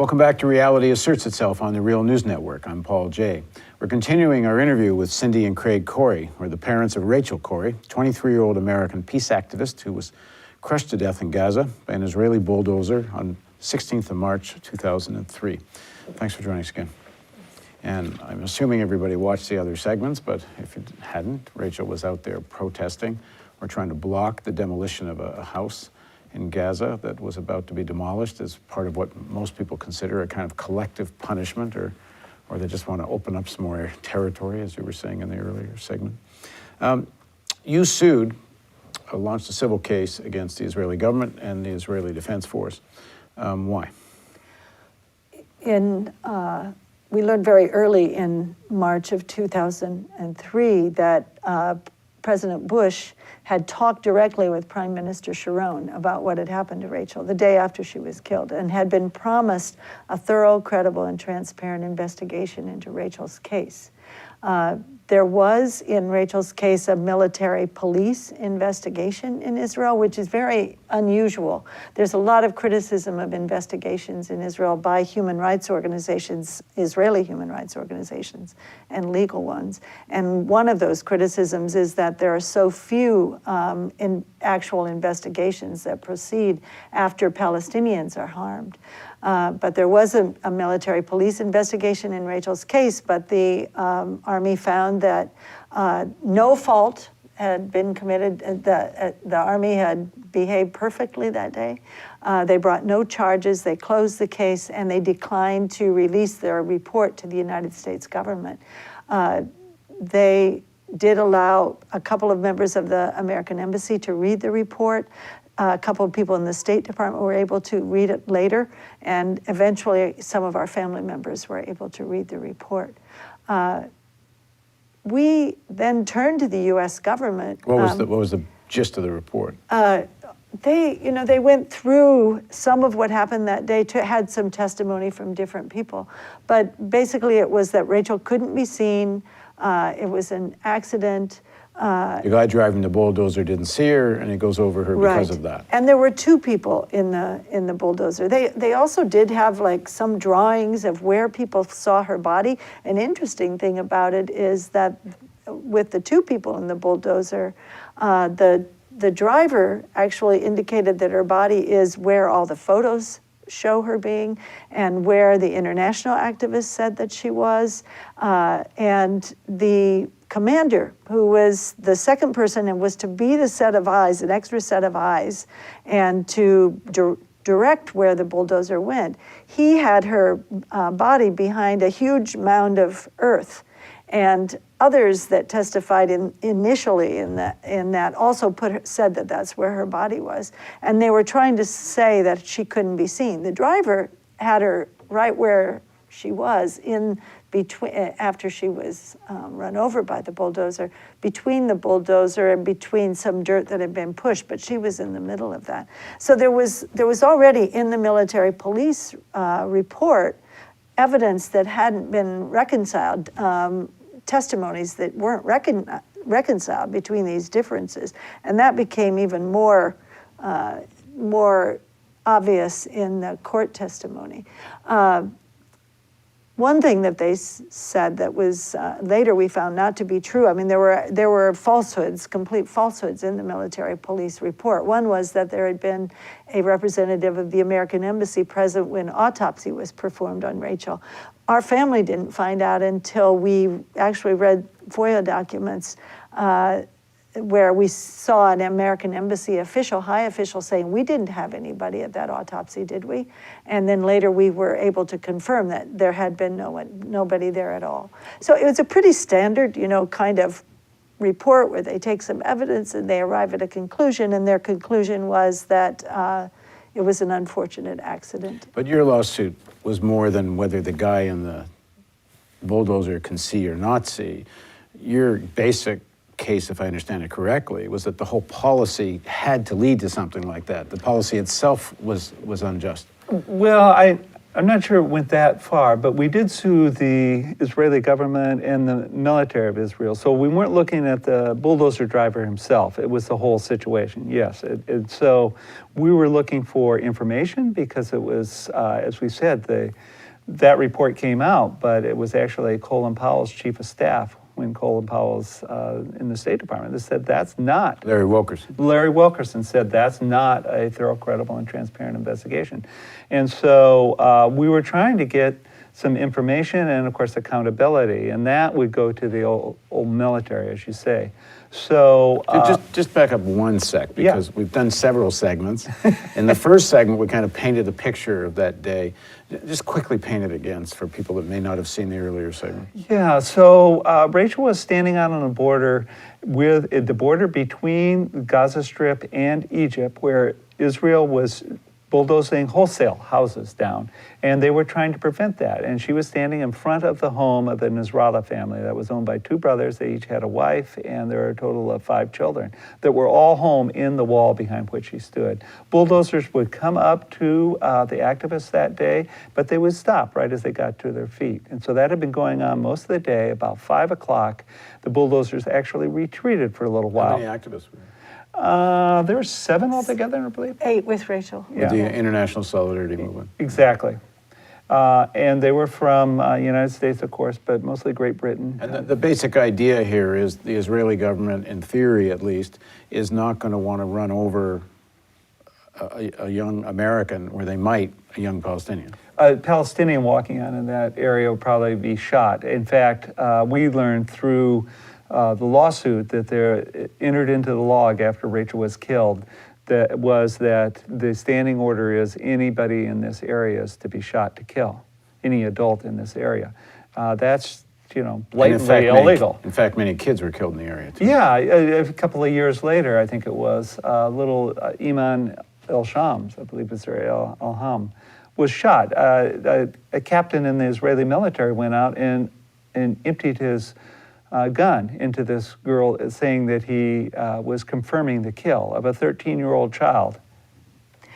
Welcome back to Reality Asserts Itself on the Real News Network. I'm Paul Jay. We're continuing our interview with Cindy and Craig Corrie, who are the parents of Rachel Corrie, 23-year-old American peace activist who was crushed to death in Gaza by an Israeli bulldozer on 16th of March, 2003. Thanks for joining us again. And I'm assuming everybody watched the other segments, but if you hadn't, Rachel was out there protesting or trying to block the demolition of a house in Gaza that was about to be demolished as part of what most people consider a kind of collective punishment, or they just want to open up some more territory, as you were saying in the earlier segment. You sued, launched a civil case against the Israeli government and the Israeli Defense Force. Why? We learned very early in March of 2003 that President Bush had talked directly with Prime Minister Sharon about what had happened to Rachel the day after she was killed, and had been promised a thorough, credible, and transparent investigation into Rachel's case. There was, in Rachel's case, a military police investigation in Israel, which is very unusual. There's a lot of criticism of investigations in Israel by human rights organizations, Israeli human rights organizations, and legal ones. And one of those criticisms is that there are so few actual investigations that proceed after Palestinians are harmed. But there was a military police investigation in Rachel's case, but the Army found that no fault had been committed. The Army had behaved perfectly that day. They brought no charges, they closed the case, and they declined to release their report to the United States government. They did allow a couple of members of the American Embassy to read the report. A couple of people in the State Department were able to read it later, and eventually some of our family members were able to read the report. We then turned to the U.S. government. What was the gist of the report? They went through some of what happened that day, had some testimony from different people. But basically it was that Rachel couldn't be seen. It was an accident. The guy driving the bulldozer didn't see her, and he goes over her because of that. And there were two people in the bulldozer. They also did have like some drawings of where people saw her body. An interesting thing about it is that with the two people in the bulldozer, the driver actually indicated that her body is where all the photos show her being, and where the international activist said that she was, and the commander, who was the second person and was to be the set of eyes, an extra set of eyes, and to direct where the bulldozer went. He had her body behind a huge mound of earth, and others that testified initially in that also said that that's where her body was, and they were trying to say that she couldn't be seen. The driver had her right where she was in between, after she was run over by the bulldozer, between the bulldozer and between some dirt that had been pushed, but she was in the middle of that. So there was already in the military police report evidence that hadn't been reconciled, testimonies that weren't reconciled between these differences, and that became even more obvious in the court testimony. One thing that they said that was later we found not to be true. I mean, there were falsehoods, complete falsehoods in the military police report. One was that there had been a representative of the American Embassy present when autopsy was performed on Rachel. Our family didn't find out until we actually read FOIA documents where we saw an American Embassy official, high official, saying, we didn't have anybody at that autopsy, did we? And then later we were able to confirm that there had been nobody there at all. So it was a pretty standard, kind of report where they take some evidence and they arrive at a conclusion, and their conclusion was that it was an unfortunate accident. But your lawsuit was more than whether the guy in the bulldozer can see or not see. Your basic case, if I understand it correctly, was that the whole policy had to lead to something like that. The policy itself was unjust. Well, I'm not sure it went that far, but we did sue the Israeli government and the military of Israel. So we weren't looking at the bulldozer driver himself. It was the whole situation, yes. So we were looking for information because it was, as we said, that report came out, but it was actually Colin Powell's chief of staff when Colin Powell's in the State Department. They said that's not. Larry Wilkerson. Larry Wilkerson said that's not a thorough, credible, and transparent investigation. And so we were trying to get some information and, of course, accountability, and that would go to the old military, as you say. So just back up one sec, because we've done several segments. In the first segment, we kind of painted a picture of that day. Just quickly paint it again for people that may not have seen the earlier segment. Yeah, so Rachel was standing out on the border with the border between the Gaza Strip and Egypt, where Israel was bulldozing wholesale houses down, and they were trying to prevent that. And she was standing in front of the home of the Nasrallah family that was owned by two brothers. They each had a wife, and there were a total of 5 children that were all home in the wall behind which she stood. Bulldozers would come up to the activists that day, but they would stop right as they got to their feet. And so that had been going on most of the day. About 5 o'clock, the bulldozers actually retreated for a little while. How many activists were there? There were 7 altogether, I believe. 8 with Rachel. With the International Solidarity Movement. Exactly. And they were from United States, of course, but mostly Great Britain. And the basic idea here is the Israeli government, in theory at least, is not going to want to run over a young American, or they might, a young Palestinian. A Palestinian walking on in that area would probably be shot. In fact, we learned through the lawsuit that they entered into the log after Rachel was killed, that the standing order is anybody in this area is to be shot to kill, any adult in this area. That's, blatantly illegal. In fact, many kids were killed in the area, too. Yeah, a couple of years later, I think it was, little Iman El-Shams, I believe it's El-Ham, was shot. A captain in the Israeli military went out and emptied his gun into this girl, saying that he was confirming the kill of a 13-year-old child.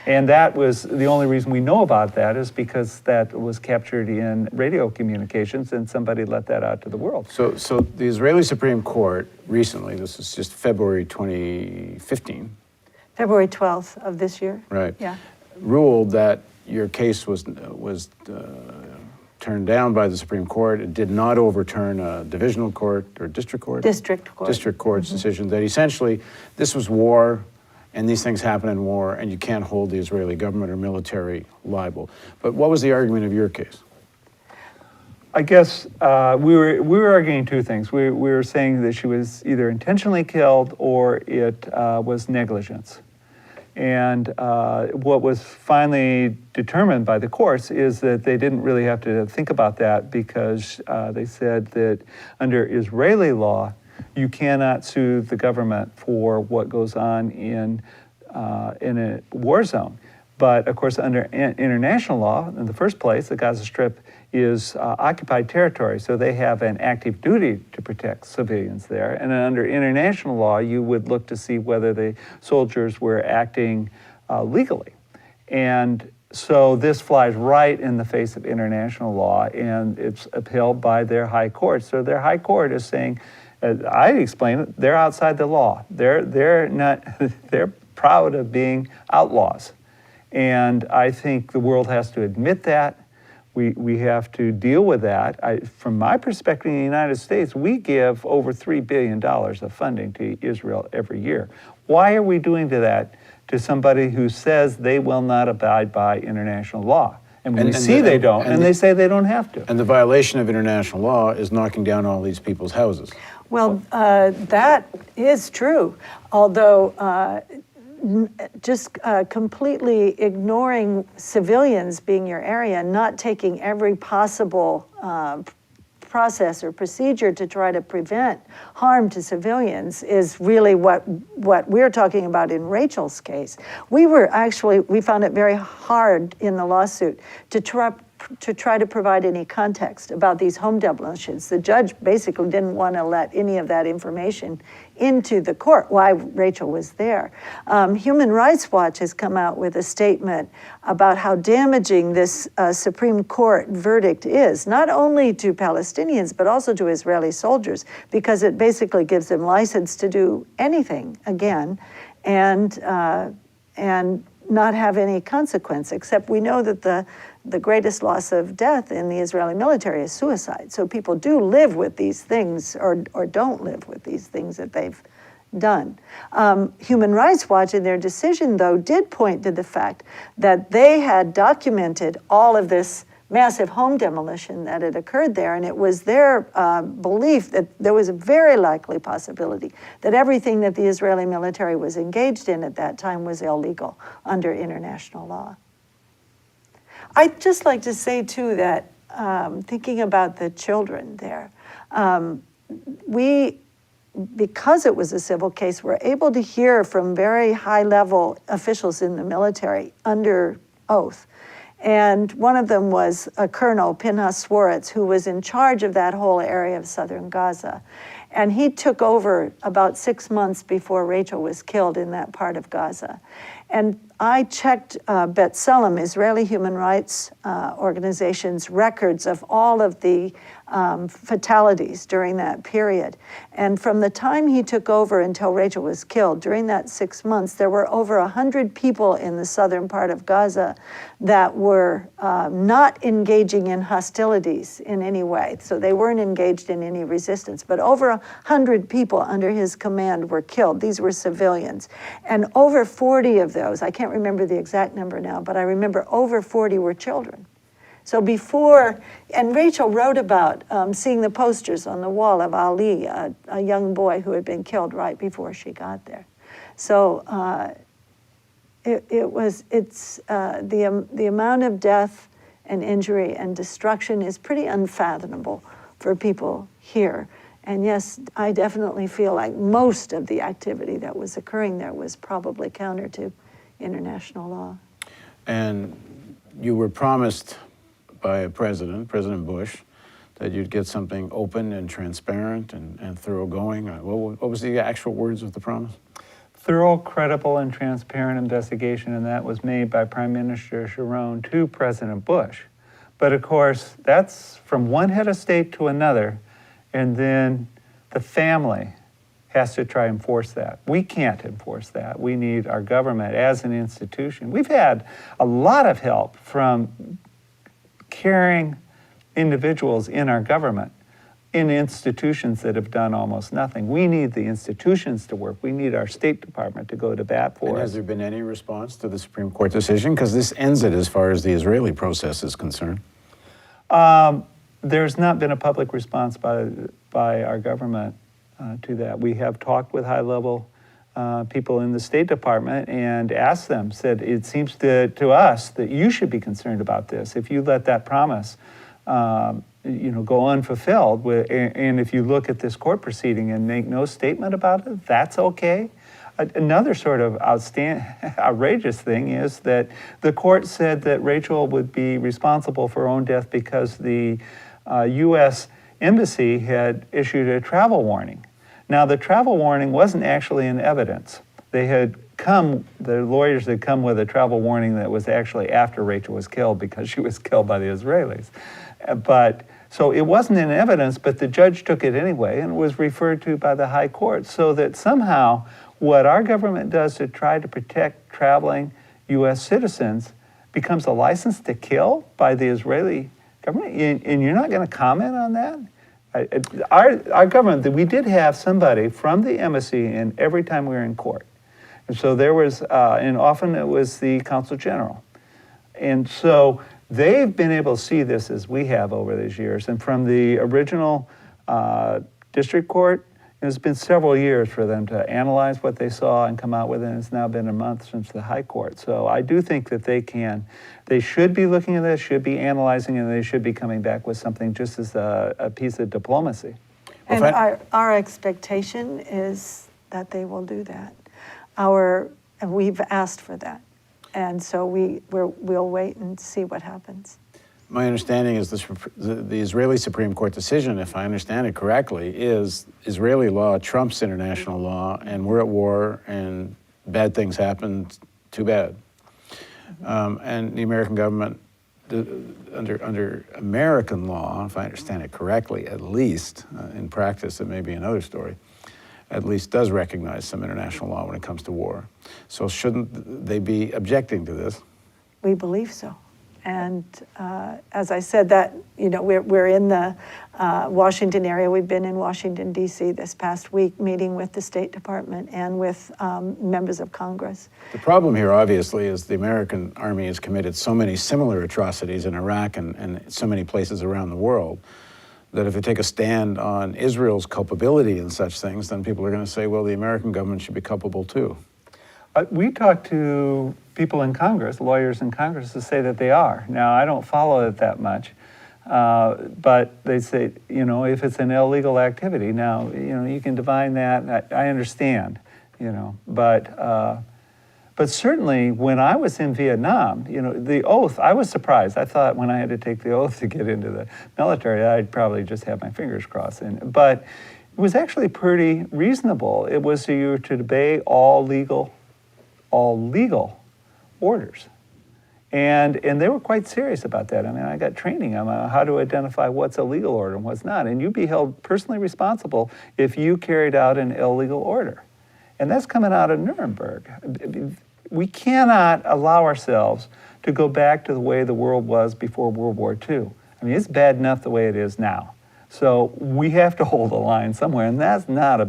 And that was the only reason we know about that, is because that was captured in radio communications and somebody let that out to the world. So the Israeli Supreme Court recently, this is just February 2015. February 12th of this year. Right. Yeah. Ruled that your case was turned down by the Supreme Court. It did not overturn a divisional court or district court? District court. District court's decision that essentially this was war, and these things happen in war, and you can't hold the Israeli government or military liable. But what was the argument of your case? I guess we were arguing 2 things. We were saying that she was either intentionally killed or it was negligence. And what was finally determined by the courts is that they didn't really have to think about that, because they said that under Israeli law, you cannot sue the government for what goes on in a war zone. But of course, under international law, in the first place, the Gaza Strip is occupied territory, so they have an active duty to protect civilians there. And under international law, you would look to see whether the soldiers were acting legally. And so this flies right in the face of international law, and it's upheld by their high court. So their high court is saying, I explain it, they're outside the law. They're not, they're proud of being outlaws. And I think the world has to admit that. We have to deal with that. From my perspective in the United States, we give over $3 billion of funding to Israel every year. Why are we doing that to somebody who says they will not abide by international law? And we see they don't, and they say they don't have to. And the violation of international law is knocking down all these people's houses. Well, that is true, although just completely ignoring civilians being your area, not taking every possible process or procedure to try to prevent harm to civilians is really what we're talking about in Rachel's case. We found it very hard in the lawsuit to to try to provide any context about these home demolitions. The judge basically didn't want to let any of that information into the court, why Rachel was there. Human Rights Watch has come out with a statement about how damaging this Supreme Court verdict is, not only to Palestinians, but also to Israeli soldiers, because it basically gives them license to do anything again, and not have any consequence, except we know that the greatest loss of death in the Israeli military is suicide. So people do live with these things or don't live with these things that they've done. Human Rights Watch in their decision, though, did point to the fact that they had documented all of this massive home demolition that had occurred there, and it was their belief that there was a very likely possibility that everything that the Israeli military was engaged in at that time was illegal under international law. I'd just like to say, too, that thinking about the children there, because it was a civil case, we're able to hear from very high-level officials in the military under oath. And one of them was a colonel, Pinhas Swaritz, who was in charge of that whole area of southern Gaza. And he took over about 6 months before Rachel was killed in that part of Gaza. And I checked B'Tselem, Israeli human rights organization's records of all of the fatalities during that period. And from the time he took over until Rachel was killed, during that 6 months, there were over 100 people in the southern part of Gaza that were not engaging in hostilities in any way. So they weren't engaged in any resistance, but over 100 people under his command were killed. These were civilians. And over 40 of those, I can't remember the exact number now, but I remember over 40 were children. So before, and Rachel wrote about seeing the posters on the wall of Ali, a young boy who had been killed right before she got there. So the amount of death and injury and destruction is pretty unfathomable for people here. And yes, I definitely feel like most of the activity that was occurring there was probably counter to international law. And you were promised by President Bush, that you'd get something open and transparent and thoroughgoing. What was the actual words of the promise? Thorough, credible, and transparent investigation, and that was made by Prime Minister Sharon to President Bush. But of course, that's from one head of state to another, and then the family has to try and enforce that. We can't enforce that. We need our government as an institution. We've had a lot of help from caring individuals in our government, in institutions that have done almost nothing. We need the institutions to work. We need our State Department to go to bat for us. And has there been any response to the Supreme Court decision? Because this ends it as far as the Israeli process is concerned. There's not been a public response by our government to that. We have talked with high-level people in the State Department and asked them, said, it seems to us that you should be concerned about this. If you let that promise go unfulfilled, and if you look at this court proceeding and make no statement about it, that's okay. Another sort of outrageous thing is that the court said that Rachel would be responsible for her own death because the U.S. Embassy had issued a travel warning. Now, the travel warning wasn't actually in evidence. The lawyers had come with a travel warning that was actually after Rachel was killed because she was killed by the Israelis. So it wasn't in evidence, but the judge took it anyway and it was referred to by the high court, so that somehow what our government does to try to protect traveling U.S. citizens becomes a license to kill by the Israeli government, and you're not going to comment on that? Our government, we did have somebody from the embassy in every time we were in court. And so there was, and often it was the consul general. And so they've been able to see this as we have over these years. And from the original district court, it's been several years for them to analyze what they saw and come out with it. And it's now been a month since the high court. So I do think that they should be looking at this, should be analyzing it, and they should be coming back with something just as a piece of diplomacy. And our expectation is that they will do that. We've asked for that. And so we'll wait and see what happens. my understanding is the Israeli Supreme Court decision, if I understand it correctly, is Israeli law trumps international law, and we're at war, and bad things happen, too bad. And the American government, under American law, if I understand it correctly, at least, in practice it may be another story, at least does recognize some international law when it comes to war. So shouldn't they be objecting to this? We believe so. And as I said, that we're in the Washington area. We've been in Washington, D.C. this past week, meeting with the State Department and with members of Congress. The problem here, obviously, is the American Army has committed so many similar atrocities in Iraq and so many places around the world that if they take a stand on Israel's culpability in such things, then people are going to say, well, the American government should be culpable too. We talked to people in Congress, lawyers in Congress, to say that they are. Now, I don't follow it that much, but they say, if it's an illegal activity, now, you can define that. I understand, but certainly when I was in Vietnam, the oath, I was surprised. I thought when I had to take the oath to get into the military, I'd probably just have my fingers crossed. But it was actually pretty reasonable. It was you were to obey all legal orders. And they were quite serious about that. I mean, I got training on how to identify what's a legal order and what's not. And you'd be held personally responsible if you carried out an illegal order. And that's coming out of Nuremberg. We cannot allow ourselves to go back to the way the world was before World War II. I mean, it's bad enough the way it is now. So we have to hold a line somewhere, and that's not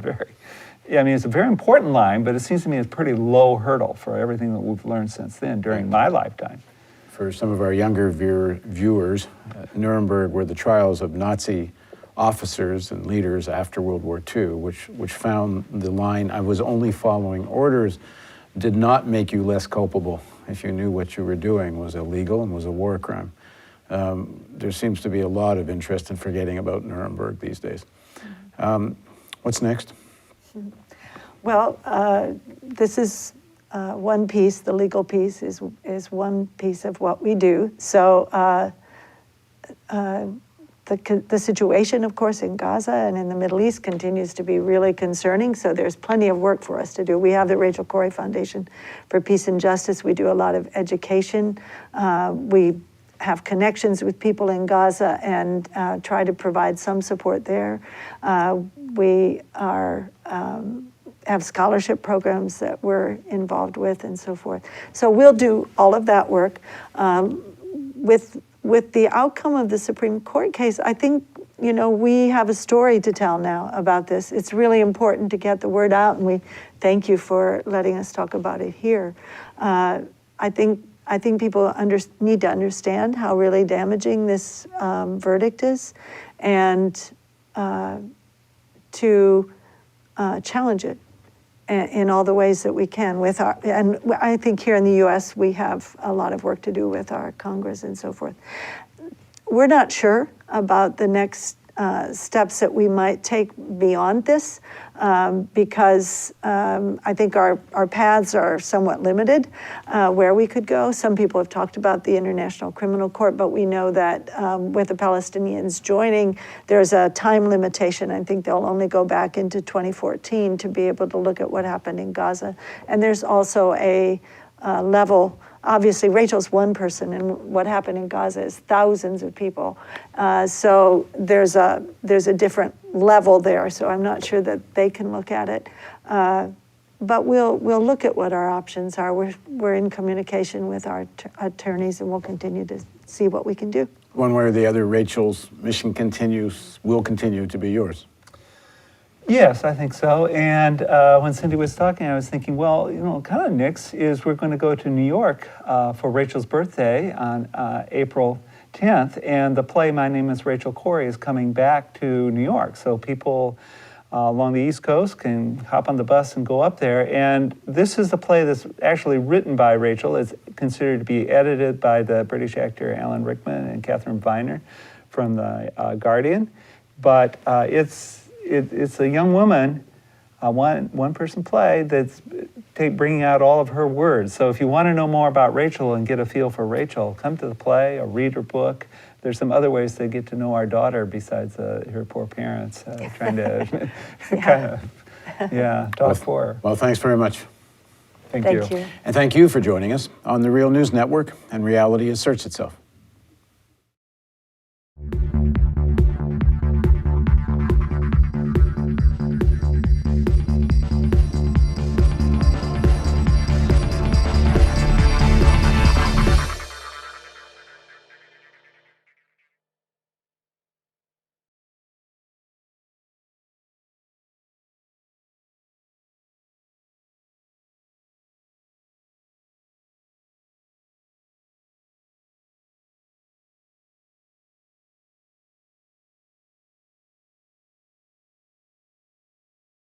it's a very important line, but it seems to me it's a pretty low hurdle for everything that we've learned since then during my lifetime. For some of our younger viewers, Nuremberg were the trials of Nazi officers and leaders after World War II, which found the line, I was only following orders, did not make you less culpable if you knew what you were doing was illegal and was a war crime. There seems to be a lot of interest in forgetting about Nuremberg these days. What's next? Well, this is one piece, the legal piece is one piece of what we do. So the situation, of course, in Gaza and in the Middle East continues to be really concerning. So there's plenty of work for us to do. We have the Rachel Corrie Foundation for Peace and Justice. We do a lot of education. We have connections with people in Gaza and try to provide some support there. We have scholarship programs that we're involved with and so forth. So we'll do all of that work. With the outcome of the Supreme Court case, I think, we have a story to tell now about this. It's really important to get the word out, and we thank you for letting us talk about it here. I think people need to understand how really damaging this verdict is, and to challenge it in all the ways that we can and I think here in the U.S. we have a lot of work to do with our Congress and so forth. We're not sure about the next steps that we might take beyond this because I think our paths are somewhat limited where we could go. Some people have talked about the International Criminal Court, but we know that with the Palestinians joining, there's a time limitation. I think they'll only go back into 2014 to be able to look at what happened in Gaza. And there's also a level. Obviously, Rachel's one person, and what happened in Gaza is thousands of people. So there's a different level there. So I'm not sure that they can look at it, but we'll look at what our options are. We're in communication with our attorneys, and we'll continue to see what we can do. One way or the other, Rachel's mission will continue to be yours. Yes, I think so. And when Cindy was talking, I was thinking, well, kind of next is we're going to go to New York for Rachel's birthday on April 10th. And the play, My Name is Rachel Corrie, is coming back to New York. So people along the East Coast can hop on the bus and go up there. And this is a play that's actually written by Rachel. It's considered to be edited by the British actor Alan Rickman and Catherine Viner from The Guardian. But it's a young woman one-person play that's bringing out all of her words. So if you want to know more about Rachel and get a feel for Rachel, come to the play or read her book. There's some other ways to get to know our daughter besides her poor parents trying to talk for her. Well, thanks very much. Thank Thank you. And thank you for joining us on the Real News Network and Reality Asserts Itself.